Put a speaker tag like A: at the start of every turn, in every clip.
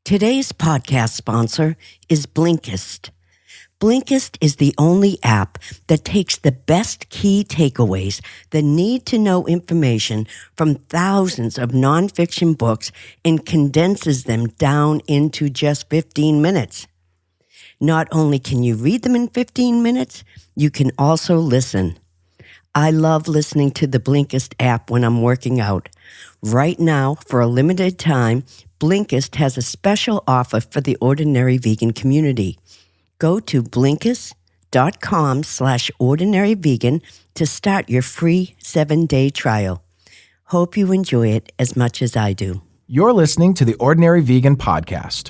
A: Today's podcast sponsor is Blinkist. Blinkist is the only app that takes the best key takeaways, the need-to-know information from thousands of nonfiction books and condenses them down into just 15 minutes. Not only can you read them in 15 minutes, you can also listen. I love listening to the Blinkist app when I'm working out. Right now, for a limited time, Blinkist has a special offer for the ordinary vegan community. Go to Blinkist.com/ordinaryvegan to start your free 7-day trial. Hope you enjoy it as much as I do.
B: You're listening to the Ordinary Vegan Podcast,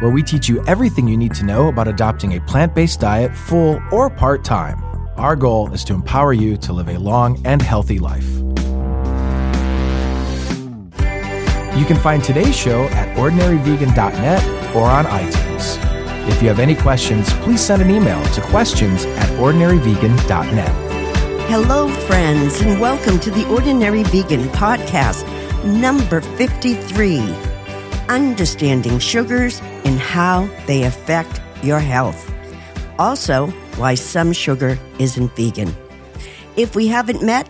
B: where we teach you everything you need to know about adopting a plant-based diet full or part-time. Our goal is to empower you to live a long and healthy life. You can find today's show at ordinaryvegan.net or on iTunes. If you have any questions, please send an email to questions@ordinaryvegan.net.
A: Hello, friends, and welcome to the Ordinary Vegan Podcast, number 53, Understanding Sugars and How They Affect Your Health. Also, why some sugar isn't vegan. If we haven't met,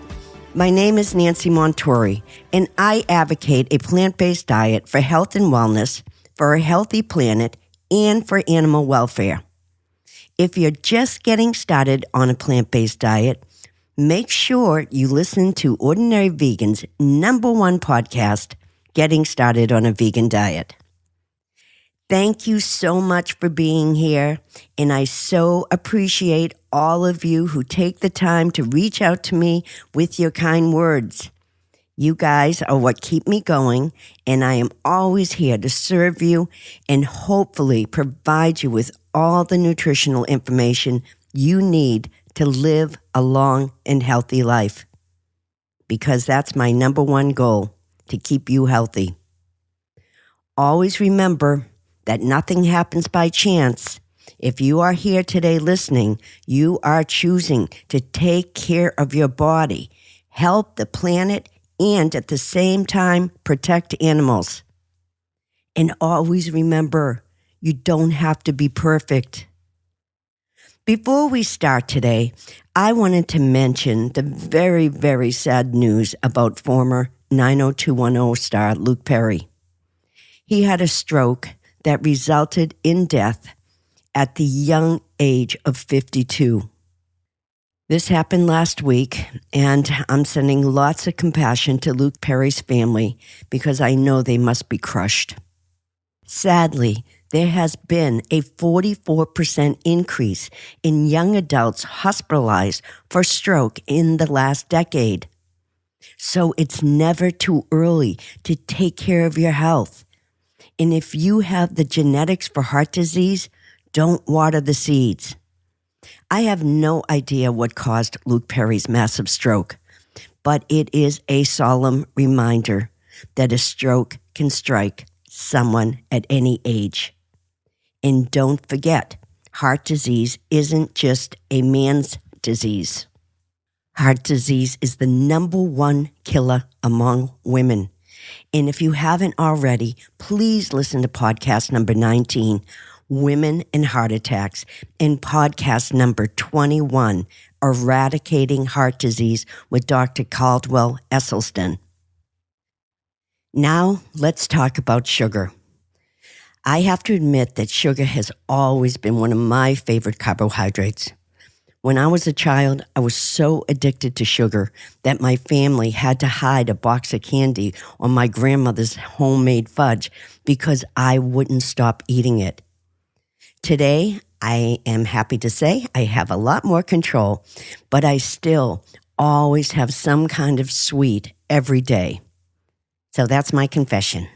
A: my name is Nancy Montori, and I advocate a plant-based diet for health and wellness, for a healthy planet, and for animal welfare. If you're just getting started on a plant-based diet, make sure you listen to Ordinary Vegan's #1 podcast, Getting Started on a Vegan Diet. Thank you so much for being here, and I so appreciate all of you who take the time to reach out to me with your kind words. You guys are what keep me going, and I am always here to serve you and hopefully provide you with all the nutritional information you need to live a long and healthy life. Because that's my #1 goal, to keep you healthy. Always remember that nothing happens by chance. If you are here today listening, you are choosing to take care of your body, help the planet, and at the same time, protect animals. And always remember, you don't have to be perfect. Before we start today, I wanted to mention the very, very sad news about former 90210 star Luke Perry. He had a stroke that resulted in death at the young age of 52. This happened last week, and I'm sending lots of compassion to Luke Perry's family because I know they must be crushed. Sadly, there has been a 44% increase in young adults hospitalized for stroke in the last decade. So it's never too early to take care of your health. And if you have the genetics for heart disease, don't water the seeds. I have no idea what caused Luke Perry's massive stroke, but it is a solemn reminder that a stroke can strike someone at any age. And don't forget, heart disease isn't just a man's disease. Heart disease is the #1 killer among women. And if you haven't already, please listen to podcast number 19, Women and Heart Attacks, and podcast number 21, Eradicating Heart Disease with Dr. Caldwell Esselstyn. Now, let's talk about sugar. I have to admit that sugar has always been one of my favorite carbohydrates. When I was a child, I was so addicted to sugar that my family had to hide a box of candy or my grandmother's homemade fudge because I wouldn't stop eating it. Today, I am happy to say I have a lot more control, but I still always have some kind of sweet every day. So that's my confession.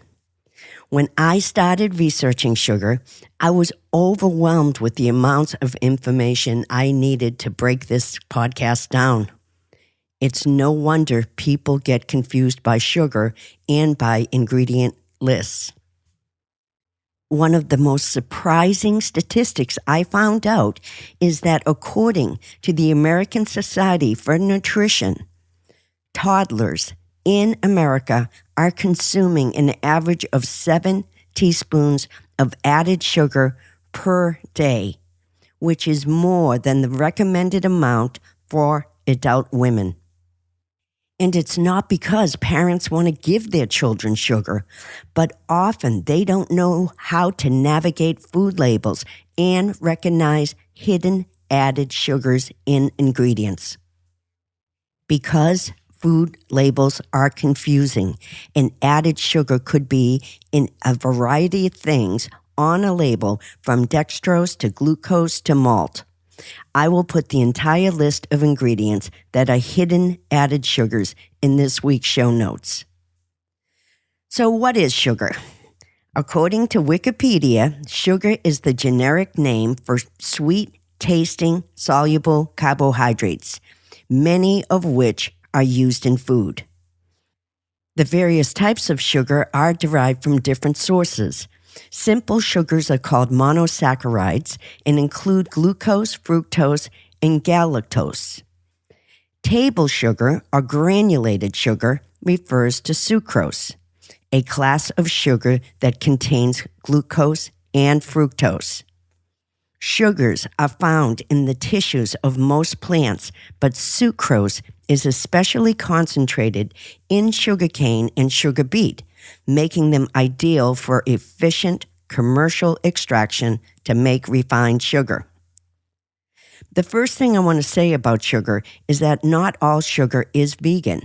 A: When I started researching sugar, I was overwhelmed with the amounts of information I needed to break this podcast down. It's no wonder people get confused by sugar and by ingredient lists. One of the most surprising statistics I found out is that according to the American Society for Nutrition, toddlers in America are consuming an average of 7 teaspoons of added sugar per day, which is more than the recommended amount for adult women. And it's not because parents want to give their children sugar, but often they don't know how to navigate food labels and recognize hidden added sugars in ingredients. Because food labels are confusing, and added sugar could be in a variety of things on a label from dextrose to glucose to malt. I will put the entire list of ingredients that are hidden added sugars in this week's show notes. So what is sugar? According to Wikipedia, sugar is the generic name for sweet, tasting, soluble carbohydrates, many of which are used in food. The various types of sugar are derived from different sources. Simple sugars are called monosaccharides and include glucose, fructose, and galactose. Table sugar, or granulated sugar, refers to sucrose, a class of sugar that contains glucose and fructose. Sugars are found in the tissues of most plants, but sucrose is especially concentrated in sugarcane and sugar beet, making them ideal for efficient commercial extraction to make refined sugar. The first thing I want to say about sugar is that not all sugar is vegan.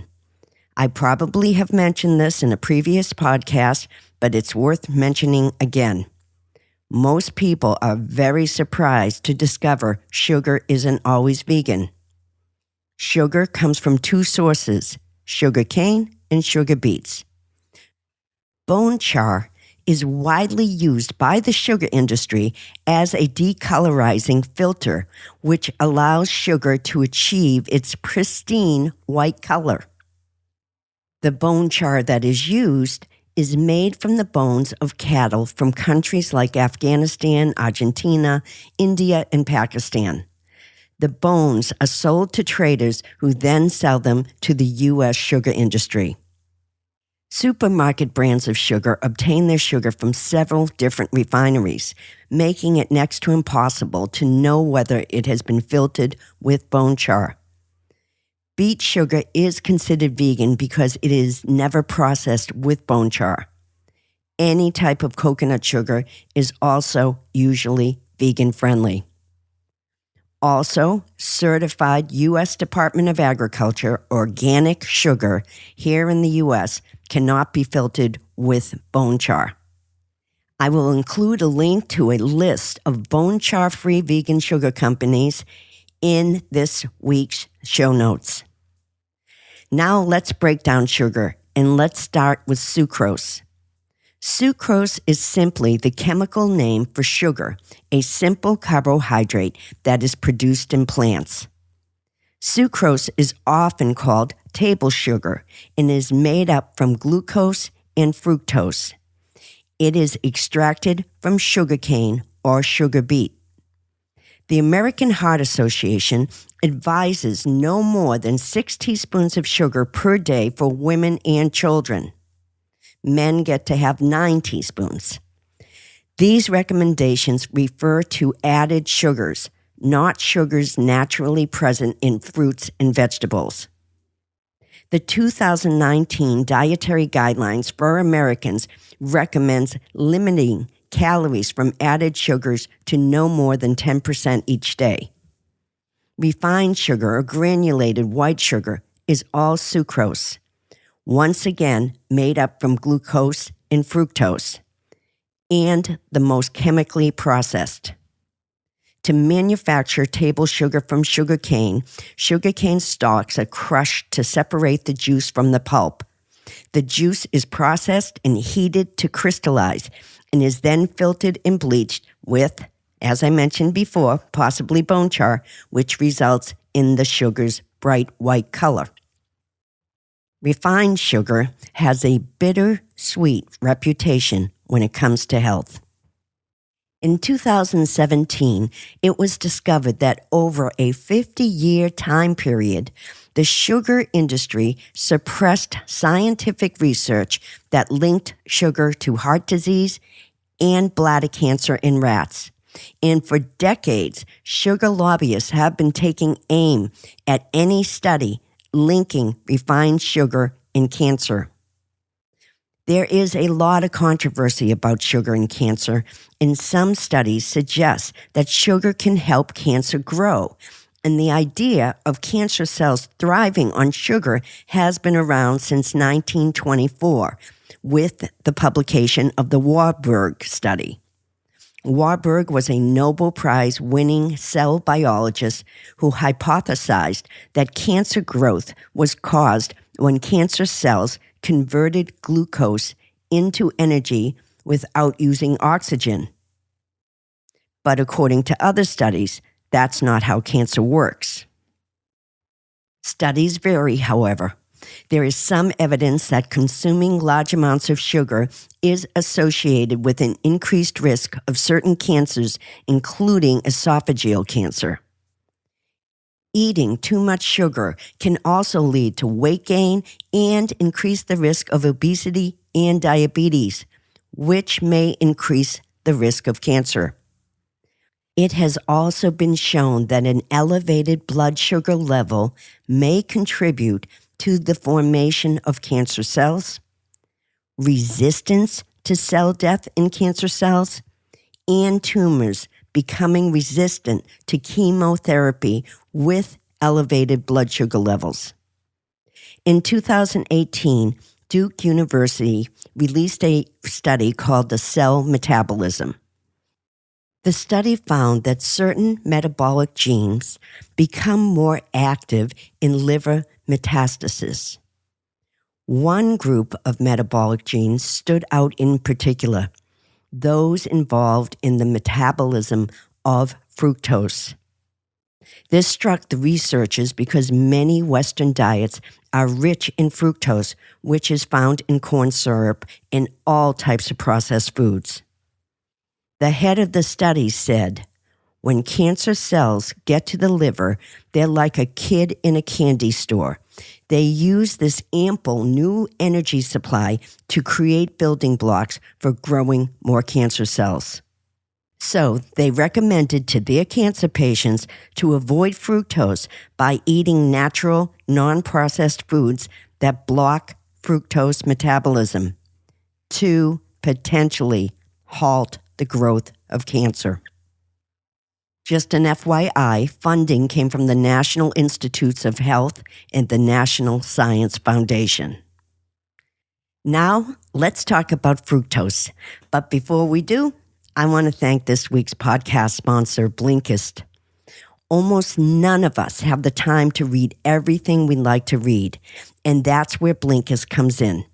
A: I probably have mentioned this in a previous podcast, but it's worth mentioning again. Most people are very surprised to discover sugar isn't always vegan. Sugar comes from two sources, sugar cane and sugar beets. Bone char is widely used by the sugar industry as a decolorizing filter, which allows sugar to achieve its pristine white color. The bone char that is used is made from the bones of cattle from countries like Afghanistan, Argentina, India, and Pakistan. The bones are sold to traders who then sell them to the U.S. sugar industry. Supermarket brands of sugar obtain their sugar from several different refineries, making it next to impossible to know whether it has been filtered with bone char. Beet sugar is considered vegan because it is never processed with bone char. Any type of coconut sugar is also usually vegan-friendly. Also, certified U.S. Department of Agriculture organic sugar here in the U.S. cannot be filtered with bone char. I will include a link to a list of bone char-free vegan sugar companies in this week's show notes. Now let's break down sugar, and let's start with sucrose. Sucrose is simply the chemical name for sugar, a simple carbohydrate that is produced in plants. Sucrose is often called table sugar and is made up from glucose and fructose. It is extracted from sugarcane or sugar beet. The American Heart Association advises no more than 6 teaspoons of sugar per day for women and children. Men get to have 9 teaspoons. These recommendations refer to added sugars, not sugars naturally present in fruits and vegetables. The 2019 Dietary Guidelines for Americans recommends limiting calories from added sugars to no more than 10% each day. Refined sugar or granulated white sugar is all sucrose, once again made up from glucose and fructose, and the most chemically processed. To manufacture table sugar from sugarcane stalks are crushed to separate the juice from the pulp. The juice is processed and heated to crystallize and is then filtered and bleached with, as I mentioned before, possibly bone char, which results in the sugar's bright white color. Refined sugar has a bitter-sweet reputation when it comes to health. In 2017, it was discovered that over a 50-year time period, the sugar industry suppressed scientific research that linked sugar to heart disease and bladder cancer in rats. And for decades, sugar lobbyists have been taking aim at any study linking refined sugar and cancer. There is a lot of controversy about sugar and cancer, and some studies suggest that sugar can help cancer grow. And the idea of cancer cells thriving on sugar has been around since 1924 with the publication of the Warburg study. Warburg was a Nobel Prize-winning cell biologist who hypothesized that cancer growth was caused when cancer cells converted glucose into energy without using oxygen. But according to other studies, that's not how cancer works. Studies vary, however. There is some evidence that consuming large amounts of sugar is associated with an increased risk of certain cancers, including esophageal cancer. Eating too much sugar can also lead to weight gain and increase the risk of obesity and diabetes, which may increase the risk of cancer. It has also been shown that an elevated blood sugar level may contribute to the formation of cancer cells, resistance to cell death in cancer cells, and tumors becoming resistant to chemotherapy with elevated blood sugar levels. In 2018, Duke University released a study called the Cell Metabolism. The study found that certain metabolic genes become more active in liver metastasis. One group of metabolic genes stood out in particular, those involved in the metabolism of fructose. This struck the researchers because many Western diets are rich in fructose, which is found in corn syrup and all types of processed foods. The head of the study said, "When cancer cells get to the liver, they're like a kid in a candy store. They use this ample new energy supply to create building blocks for growing more cancer cells." So they recommended to their cancer patients to avoid fructose by eating natural, non-processed foods that block fructose metabolism to potentially halt the growth of cancer. Just an FYI, funding came from the National Institutes of Health and the National Science Foundation. Now, let's talk about fructose. But before we do, I want to thank this week's podcast sponsor, Blinkist. Almost none of us have the time to read everything we like to read, and that's where Blinkist comes in.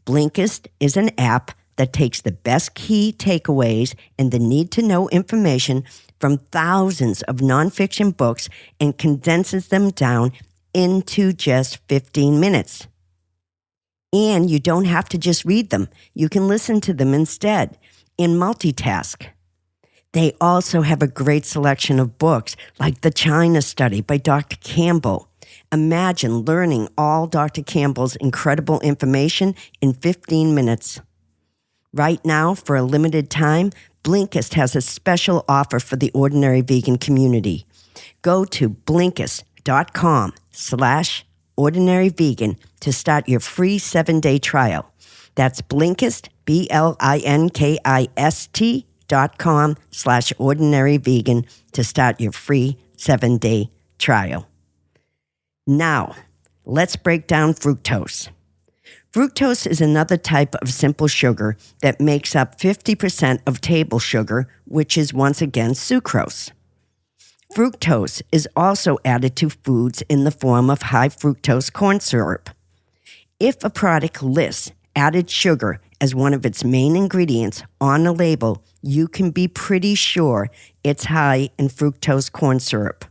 A: Blinkist is an app that takes the best key takeaways and the need-to-know information from thousands of nonfiction books and condenses them down into just 15 minutes. And you don't have to just read them. You can listen to them instead and multitask. They also have a great selection of books like The China Study by Dr. Campbell. Imagine learning all Dr. Campbell's incredible information in 15 minutes. Right now, for a limited time, Blinkist has a special offer for the ordinary vegan community. Go to Blinkist.com/ordinaryvegan to start your free 7-day trial. That's Blinkist, Blinkist.com/ordinaryvegan to start your free 7-day trial. Now, let's break down fructose. Fructose is another type of simple sugar that makes up 50% of table sugar, which is once again sucrose. Fructose is also added to foods in the form of high fructose corn syrup. If a product lists added sugar as one of its main ingredients on the label, you can be pretty sure it's high in fructose corn syrup.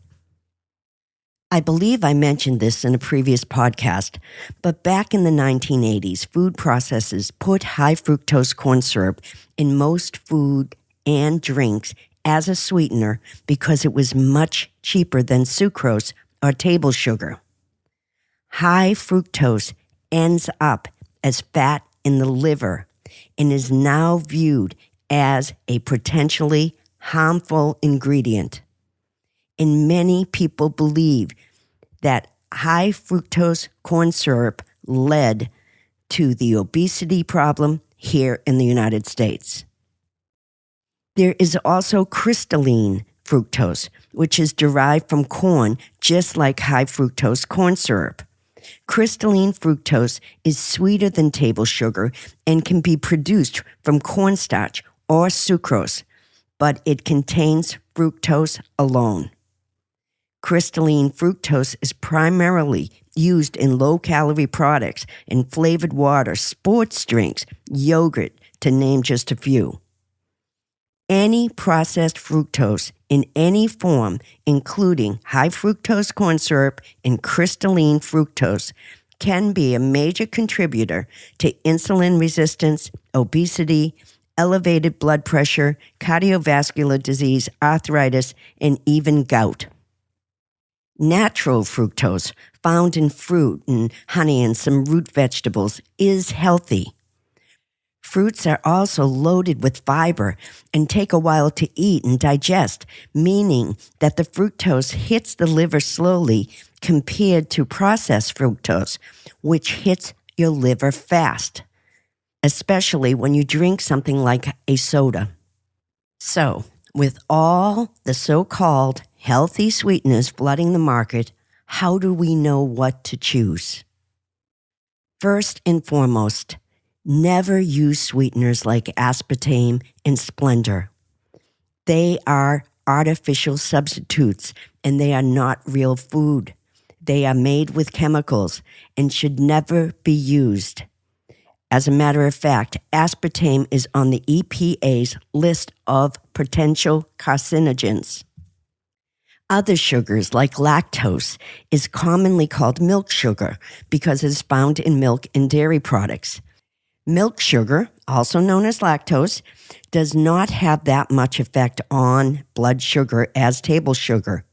A: I believe I mentioned this in a previous podcast, but back in the 1980s, food processors put high fructose corn syrup in most food and drinks as a sweetener because it was much cheaper than sucrose or table sugar. High fructose ends up as fat in the liver and is now viewed as a potentially harmful ingredient. And many people believe that high fructose corn syrup led to the obesity problem here in the United States. There is also crystalline fructose, which is derived from corn just like high fructose corn syrup. Crystalline fructose is sweeter than table sugar and can be produced from cornstarch or sucrose, but it contains fructose alone. Crystalline fructose is primarily used in low-calorie products in flavored water, sports drinks, yogurt, to name just a few. Any processed fructose in any form, including high fructose corn syrup and crystalline fructose, can be a major contributor to insulin resistance, obesity, elevated blood pressure, cardiovascular disease, arthritis, and even gout. Natural fructose, found in fruit and honey and some root vegetables, is healthy. Fruits are also loaded with fiber and take a while to eat and digest, meaning that the fructose hits the liver slowly compared to processed fructose, which hits your liver fast, especially when you drink something like a soda. So, with all the so-called healthy sweeteners flooding the market, how do we know what to choose? First and foremost, never use sweeteners like aspartame and Splendor. They are artificial substitutes and they are not real food. They are made with chemicals and should never be used. As a matter of fact, aspartame is on the EPA's list of potential carcinogens. Other sugars, like lactose, is commonly called milk sugar because it is found in milk and dairy products. Milk sugar, also known as lactose, does not have that much effect on blood sugar as table sugar,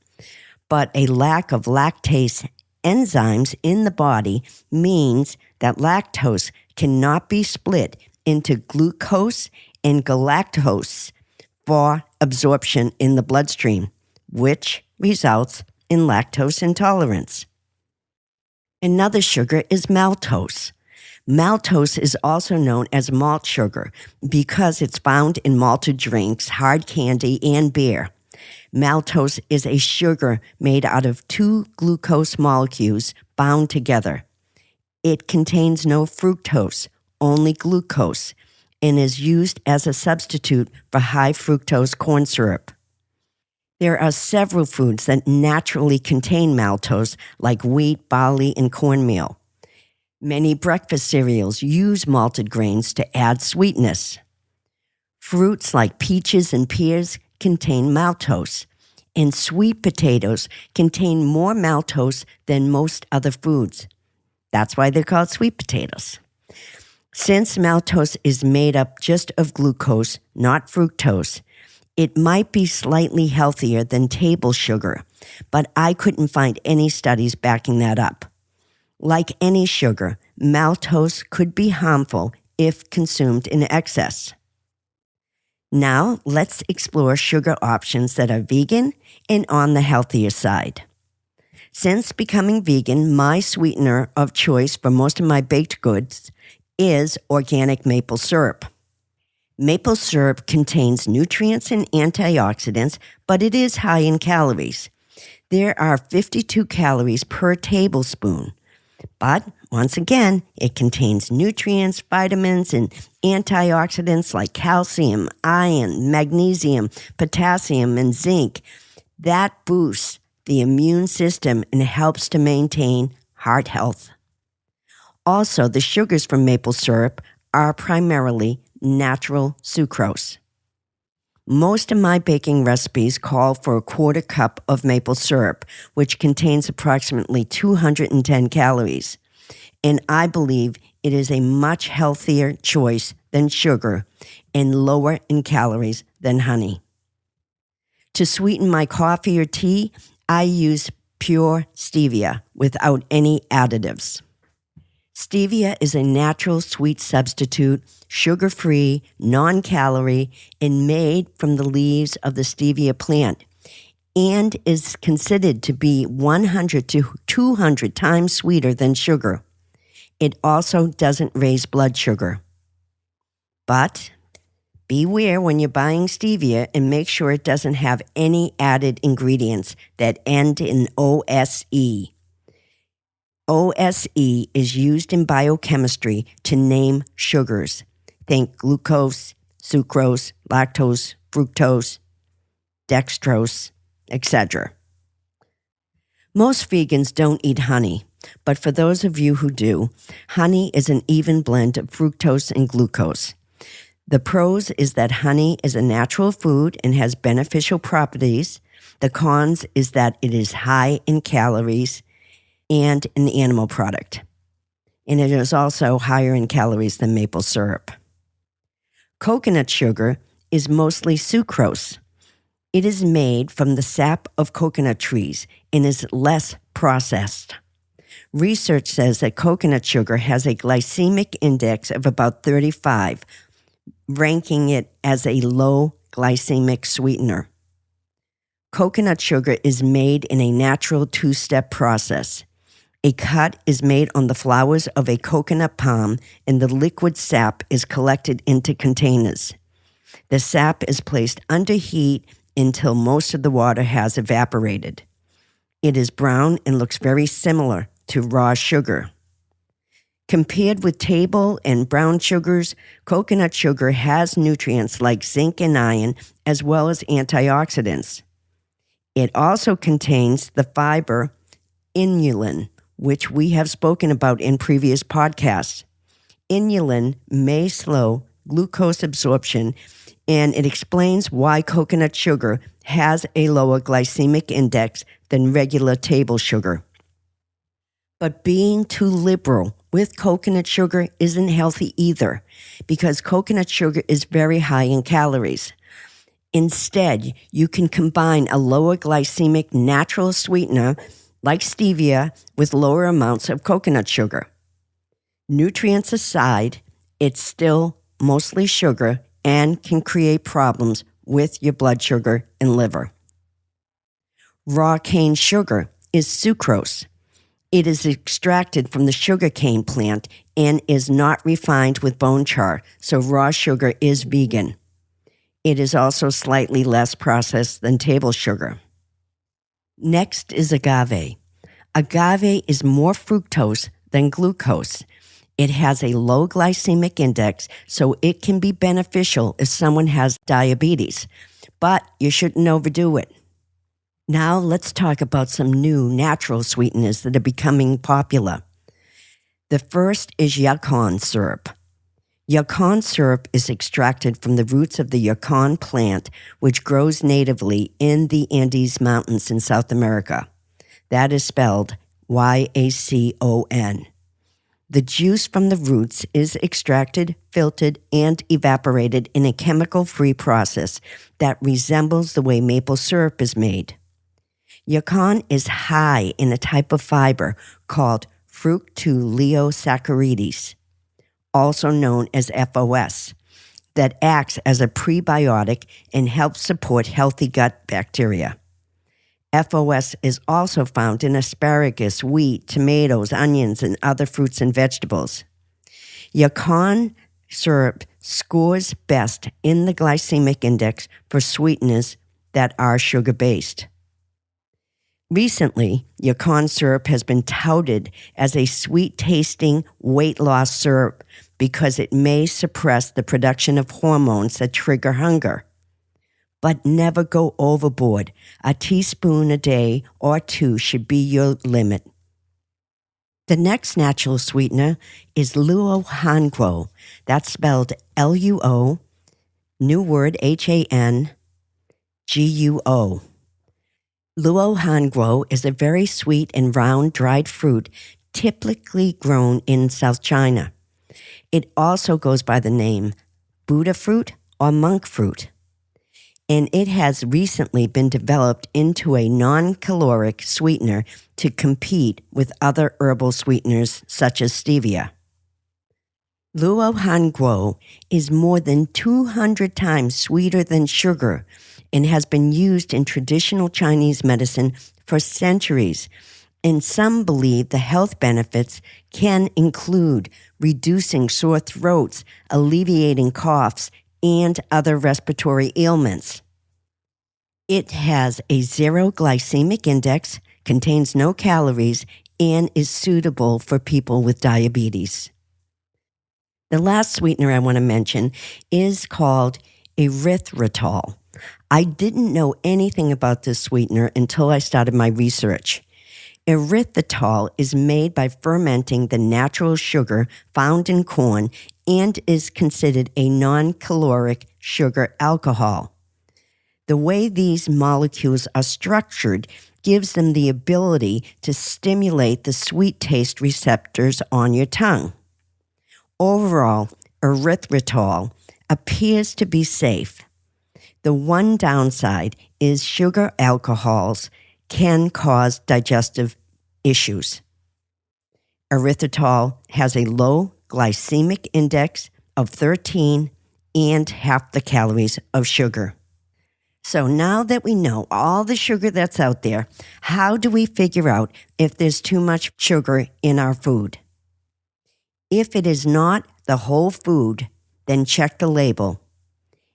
A: but a lack of lactase enzymes in the body means that lactose cannot be split into glucose and galactose for absorption in the bloodstream, which results in lactose intolerance. Another sugar is maltose. Maltose is also known as malt sugar because it's found in malted drinks, hard candy, and beer. Maltose is a sugar made out of two glucose molecules bound together. It contains no fructose, only glucose, and is used as a substitute for high fructose corn syrup. There are several foods that naturally contain maltose, like wheat, barley, and cornmeal. Many breakfast cereals use malted grains to add sweetness. Fruits like peaches and pears contain maltose, and sweet potatoes contain more maltose than most other foods. That's why they're called sweet potatoes. Since maltose is made up just of glucose, not fructose, it might be slightly healthier than table sugar, but I couldn't find any studies backing that up. Like any sugar, maltose could be harmful if consumed in excess. Now, let's explore sugar options that are vegan and on the healthier side. Since becoming vegan, my sweetener of choice for most of my baked goods is organic maple syrup. Maple syrup contains nutrients and antioxidants, but it is high in calories. There are 52 calories per tablespoon. But, once again, it contains nutrients, vitamins, and antioxidants like calcium, iron, magnesium, potassium, and zinc. That boosts the immune system and helps to maintain heart health. Also, the sugars from maple syrup are primarily natural sucrose. Most of my baking recipes call for a quarter cup of maple syrup, which contains approximately 210 calories. And I believe it is a much healthier choice than sugar and lower in calories than honey. To sweeten my coffee or tea, I use pure stevia without any additives. Stevia is a natural sweet substitute, sugar-free, non-calorie, and made from the leaves of the stevia plant, and is considered to be 100 to 200 times sweeter than sugar. It also doesn't raise blood sugar. But beware when you're buying stevia and make sure it doesn't have any added ingredients that end in OSE. OSE is used in biochemistry to name sugars. Think glucose, sucrose, lactose, fructose, dextrose, etc. Most vegans don't eat honey, but for those of you who do, honey is an even blend of fructose and glucose. The pros is that honey is a natural food and has beneficial properties. The cons is that it is high in calories and an animal product. And it is also higher in calories than maple syrup. Coconut sugar is mostly sucrose. It is made from the sap of coconut trees and is less processed. Research says that coconut sugar has a glycemic index of about 35, ranking it as a low glycemic sweetener. Coconut sugar is made in a natural two-step process. A cut is made on the flowers of a coconut palm, and the liquid sap is collected into containers. The sap is placed under heat until most of the water has evaporated. It is brown and looks very similar to raw sugar. Compared with table and brown sugars, coconut sugar has nutrients like zinc and iron, as well as antioxidants. It also contains the fiber inulin, which we have spoken about in previous podcasts. Inulin may slow glucose absorption, and it explains why coconut sugar has a lower glycemic index than regular table sugar. But being too liberal with coconut sugar isn't healthy either, because coconut sugar is very high in calories. Instead, you can combine a lower glycemic natural sweetener like stevia with lower amounts of coconut sugar. Nutrients aside, it's still mostly sugar and can create problems with your blood sugar and liver. Raw cane sugar is sucrose. It is extracted from the sugarcane plant and is not refined with bone char, so raw sugar is vegan. It is also slightly less processed than table sugar. Next is agave. Agave is more fructose than glucose. It has a low glycemic index, so it can be beneficial if someone has diabetes, but you shouldn't overdo it. Now let's talk about some new natural sweeteners that are becoming popular. The first is yacon syrup. Yacon syrup is extracted from the roots of the yacon plant, which grows natively in the Andes Mountains in South America. That is spelled YACON. The juice from the roots is extracted, filtered, and evaporated in a chemical-free process that resembles the way maple syrup is made. Yacon is high in a type of fiber called fructoolisaccharides, also known as FOS, that acts as a prebiotic and helps support healthy gut bacteria. FOS is also found in asparagus, wheat, tomatoes, onions, and other fruits and vegetables. Yacon syrup scores best in the glycemic index for sweeteners that are sugar-based. Recently, yacon syrup has been touted as a sweet-tasting weight loss syrup because it may suppress the production of hormones that trigger hunger. But never go overboard. A teaspoon a day or two should be your limit. The next natural sweetener is luo hanguo. That's spelled Luo, new word HANGUO. Luo hanguo is a very sweet and round dried fruit typically grown in South China. It also goes by the name Buddha fruit or monk fruit, and it has recently been developed into a non-caloric sweetener to compete with other herbal sweeteners such as stevia. Luo Han Guo is more than 200 times sweeter than sugar and has been used in traditional Chinese medicine for centuries, and some believe the health benefits can include reducing sore throats, alleviating coughs, and other respiratory ailments. It has a 0 glycemic index, contains no calories, and is suitable for people with diabetes. The last sweetener I want to mention is called erythritol. I didn't know anything about this sweetener until I started my research. Erythritol is made by fermenting the natural sugar found in corn and is considered a non-caloric sugar alcohol. The way these molecules are structured gives them the ability to stimulate the sweet taste receptors on your tongue. Overall, erythritol appears to be safe. The one downside is sugar alcohols can cause digestive issues. Erythritol has a low glycemic index of 13 and half the calories of sugar. So now that we know all the sugar that's out there, how do we figure out if there's too much sugar in our food? If it is not the whole food, then check the label.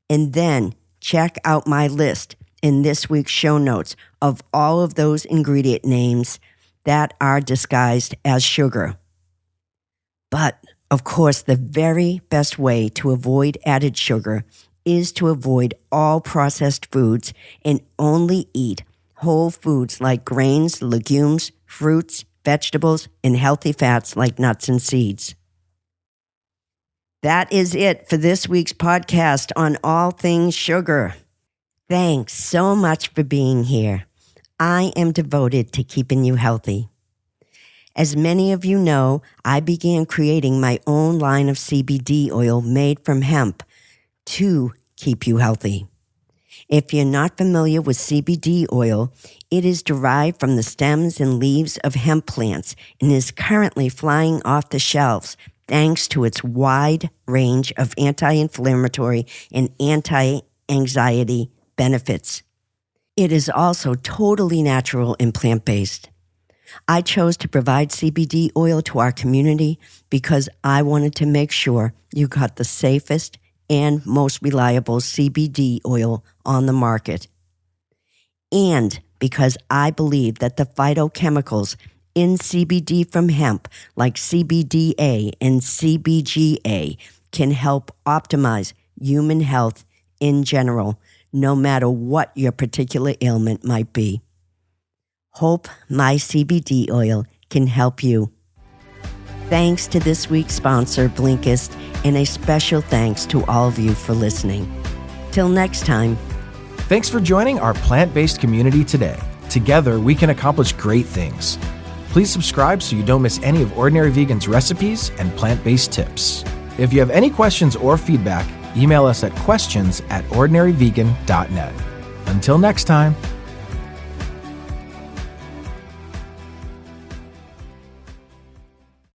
A: And then check out my list in this week's show notes of all of those ingredient names that are disguised as sugar. But, of course, the very best way to avoid added sugar is to avoid all processed foods and only eat whole foods like grains, legumes, fruits, vegetables, and healthy fats like nuts and seeds. That is it for this week's podcast on all things sugar. Thanks so much for being here. I am devoted to keeping you healthy. As many of you know, I began creating my own line of CBD oil made from hemp to keep you healthy. If you're not familiar with CBD oil, it is derived from the stems and leaves of hemp plants and is currently flying off the shelves thanks to its wide range of anti-inflammatory and anti-anxiety benefits. It is also totally natural and plant-based. I chose to provide CBD oil to our community because I wanted to make sure you got the safest and most reliable CBD oil on the market. And because I believe that the phytochemicals in CBD from hemp, like CBDA and CBGA, can help optimize human health in general, no matter what your particular ailment might be. Hope my CBD oil can help you. Thanks to this week's sponsor, Blinkist, and a special thanks to all of you for listening. Till next time.
B: Thanks for joining our plant-based community today. Together, we can accomplish great things. Please subscribe so you don't miss any of Ordinary Vegan's recipes and plant-based tips. If you have any questions or feedback, email us at questions@ordinaryvegan.net. Until next time.